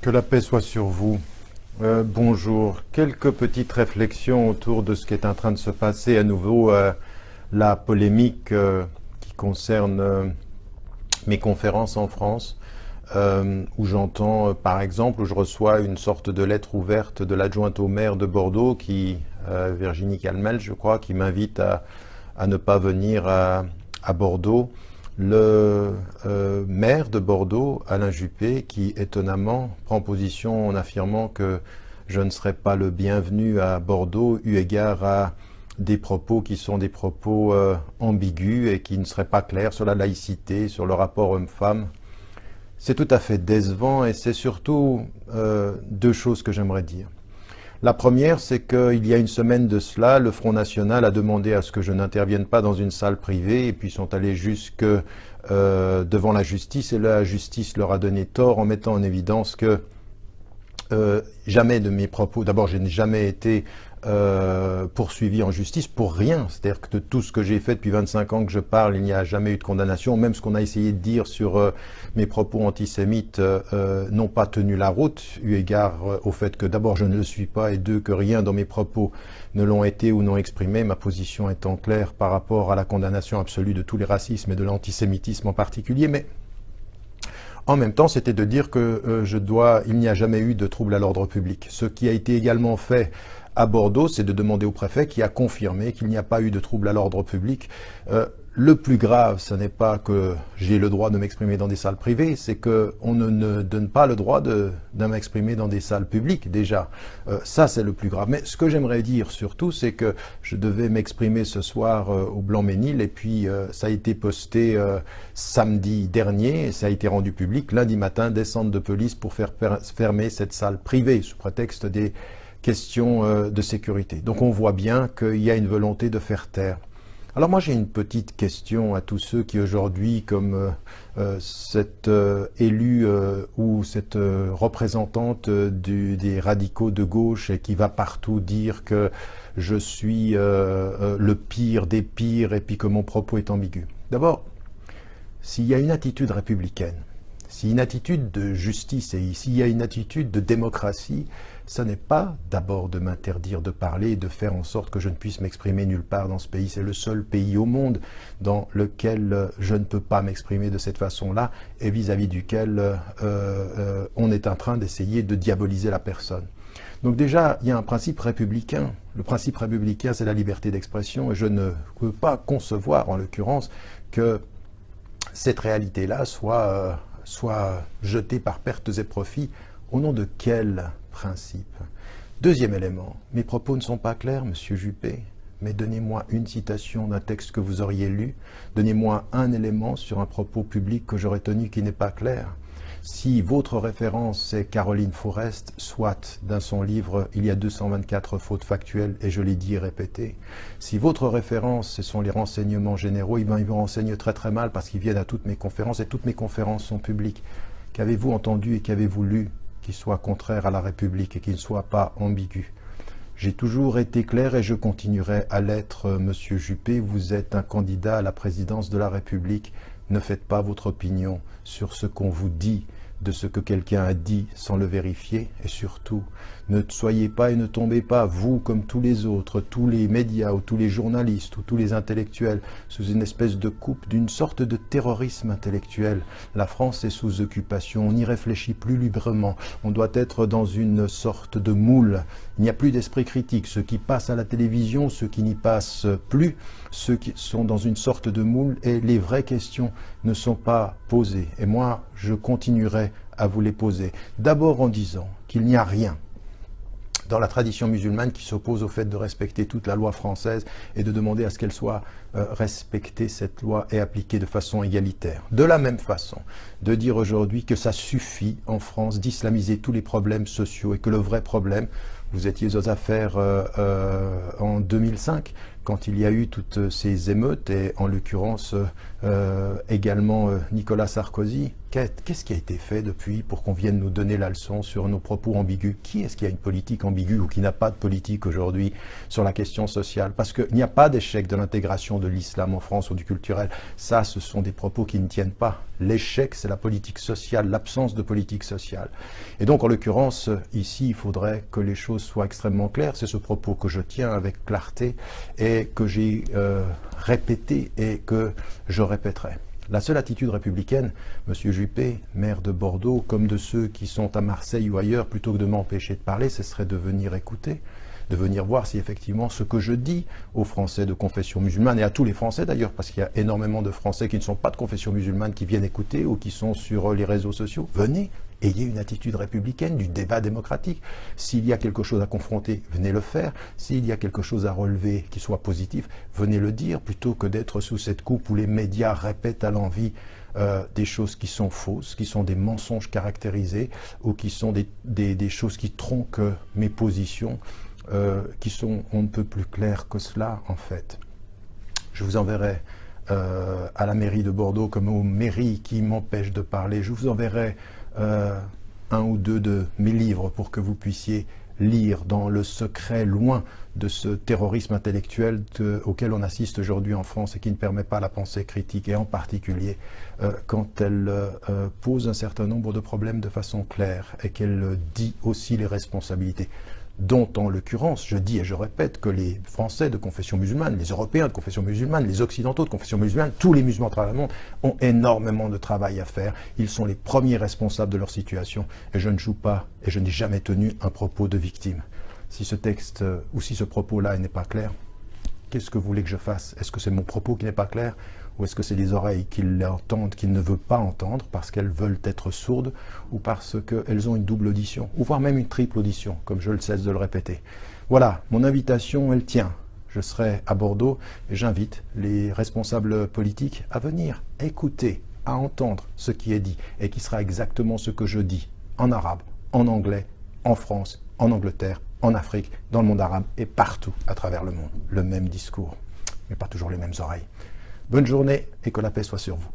Que la paix soit sur vous. Bonjour. Quelques petites réflexions autour de ce qui est en train de se passer. À nouveau, la polémique qui concerne mes conférences en France, où j'entends, par exemple, où je reçois une sorte de lettre ouverte de l'adjointe au maire de Bordeaux, Virginie Calmel, je crois, qui m'invite à ne pas venir à Bordeaux. Le maire de Bordeaux, Alain Juppé, qui étonnamment prend position en affirmant que je ne serai pas le bienvenu à Bordeaux eu égard à des propos qui sont des propos ambigus et qui ne seraient pas clairs sur la laïcité, sur le rapport homme-femme. C'est tout à fait décevant et c'est surtout deux choses que j'aimerais dire. La première, c'est qu'il y a une semaine de cela, le Front National a demandé à ce que je n'intervienne pas dans une salle privée et puis sont allés jusque devant la justice et la justice leur a donné tort en mettant en évidence que jamais de mes propos, d'abord je n'ai jamais été poursuivi en justice pour rien, c'est-à-dire que de tout ce que j'ai fait depuis 25 ans que je parle, il n'y a jamais eu de condamnation, même ce qu'on a essayé de dire sur mes propos antisémites n'ont pas tenu la route, eu égard au fait que d'abord je ne le suis pas et deux que rien dans mes propos ne l'ont été ou non exprimé, ma position étant claire par rapport à la condamnation absolue de tous les racismes et de l'antisémitisme en particulier, mais en même temps, c'était de dire que il n'y a jamais eu de trouble à l'ordre public. Ce qui a été également fait à Bordeaux, c'est de demander au préfet qui a confirmé qu'il n'y a pas eu de trouble à l'ordre public. Le plus grave, ce n'est pas que j'ai le droit de m'exprimer dans des salles privées, c'est qu'on ne donne pas le droit de m'exprimer dans des salles publiques, déjà. Ça, c'est le plus grave. Mais ce que j'aimerais dire surtout, c'est que je devais m'exprimer ce soir au Blanc-Ménil, et puis ça a été posté samedi dernier, et ça a été rendu public. Lundi matin, descente de police pour faire fermer cette salle privée, sous prétexte des questions de sécurité. Donc on voit bien qu'il y a une volonté de faire taire. Alors moi j'ai une petite question à tous ceux qui aujourd'hui, comme cette élue ou cette représentante des radicaux de gauche et qui va partout dire que je suis le pire des pires et puis que mon propos est ambigu. D'abord, s'il y a une attitude républicaine, s'il y a une attitude de justice et s'il y a une attitude de démocratie, ce n'est pas d'abord de m'interdire de parler et de faire en sorte que je ne puisse m'exprimer nulle part dans ce pays. C'est le seul pays au monde dans lequel je ne peux pas m'exprimer de cette façon-là et vis-à-vis duquel on est en train d'essayer de diaboliser la personne. Donc déjà, il y a un principe républicain. Le principe républicain, c'est la liberté d'expression et je ne peux pas concevoir, en l'occurrence, que cette réalité-là soit jetée par pertes et profits. Au nom de quel principe? Deuxième élément, mes propos ne sont pas clairs, Monsieur Juppé, mais donnez-moi une citation d'un texte que vous auriez lu, donnez-moi un élément sur un propos public que j'aurais tenu qui n'est pas clair. Si votre référence c'est Caroline Forest, soit dans son livre « Il y a 224 fautes factuelles » et je l'ai dit et répété. Si votre référence ce sont les renseignements généraux, ils me renseignent très très mal parce qu'ils viennent à toutes mes conférences et toutes mes conférences sont publiques. Qu'avez-vous entendu et qu'avez-vous lu qui soit contraire à la République et qui ne soit pas ambigu? J'ai toujours été clair et je continuerai à l'être, Monsieur Juppé. Vous êtes un candidat à la présidence de la République. Ne faites pas votre opinion sur ce qu'on vous dit, de ce que quelqu'un a dit sans le vérifier. Et surtout, ne soyez pas et ne tombez pas, vous comme tous les autres, tous les médias ou tous les journalistes ou tous les intellectuels, sous une espèce de coupe, d'une sorte de terrorisme intellectuel. La France est sous occupation, on n'y réfléchit plus librement, on doit être dans une sorte de moule. Il n'y a plus d'esprit critique. Ceux qui passent à la télévision, ceux qui n'y passent plus, ceux qui sont dans une sorte de moule et les vraies questions ne sont pas posées. Et moi, je continuerai à vous les poser. D'abord en disant qu'il n'y a rien dans la tradition musulmane qui s'oppose au fait de respecter toute la loi française et de demander à ce qu'elle soit respectée, cette loi, et appliquée de façon égalitaire. De la même façon, de dire aujourd'hui que ça suffit en France d'islamiser tous les problèmes sociaux et que le vrai problème, vous étiez aux affaires en 2005, quand il y a eu toutes ces émeutes, et en l'occurrence également Nicolas Sarkozy. Qu'est-ce qui a été fait depuis pour qu'on vienne nous donner la leçon sur nos propos ambigus? Qui est-ce qui a une politique ambiguë ou qui n'a pas de politique aujourd'hui sur la question sociale? Parce qu'il n'y a pas d'échec de l'intégration de l'islam en France ou du culturel. Ça, ce sont des propos qui ne tiennent pas. L'échec, c'est la politique sociale, l'absence de politique sociale. Et donc, en l'occurrence, ici, il faudrait que les choses soient extrêmement claires. C'est ce propos que je tiens avec clarté et que j'ai répété et que je répéterai. La seule attitude républicaine, M. Juppé, maire de Bordeaux, comme de ceux qui sont à Marseille ou ailleurs, plutôt que de m'empêcher de parler, ce serait de venir écouter, de venir voir si effectivement ce que je dis aux Français de confession musulmane, et à tous les Français d'ailleurs, parce qu'il y a énormément de Français qui ne sont pas de confession musulmane, qui viennent écouter ou qui sont sur les réseaux sociaux, venez, ayez une attitude républicaine, du débat démocratique. S'il y a quelque chose à confronter, venez le faire. S'il y a quelque chose à relever qui soit positif, venez le dire, plutôt que d'être sous cette coupe où les médias répètent à l'envi des choses qui sont fausses, qui sont des mensonges caractérisés, ou qui sont des choses qui tronquent mes positions, qui sont on ne peut plus claires que cela, en fait. Je vous enverrai à la mairie de Bordeaux, comme aux mairies qui m'empêchent de parler, je vous enverrai un ou deux de mes livres pour que vous puissiez lire dans le secret, loin de ce terrorisme intellectuel auquel on assiste aujourd'hui en France et qui ne permet pas la pensée critique, et en particulier quand elle pose un certain nombre de problèmes de façon claire et qu'elle dit aussi les responsabilités, dont en l'occurrence, je dis et je répète que les Français de confession musulmane, les Européens de confession musulmane, les Occidentaux de confession musulmane, tous les musulmans à travers le monde ont énormément de travail à faire. Ils sont les premiers responsables de leur situation et je ne joue pas et je n'ai jamais tenu un propos de victime. Si ce texte ou si ce propos-là n'est pas clair, qu'est-ce que vous voulez que je fasse? Est-ce que c'est mon propos qui n'est pas clair? Ou est-ce que c'est les oreilles qui l'entendent, qui ne veulent pas entendre parce qu'elles veulent être sourdes ou parce qu'elles ont une double audition, ou voire même une triple audition, comme je ne cesse de le répéter. Voilà, mon invitation, elle tient. Je serai à Bordeaux et j'invite les responsables politiques à venir écouter, à entendre ce qui est dit et qui sera exactement ce que je dis en arabe, en anglais, en France, en Angleterre, en Afrique, dans le monde arabe et partout à travers le monde. Le même discours, mais pas toujours les mêmes oreilles. Bonne journée et que la paix soit sur vous.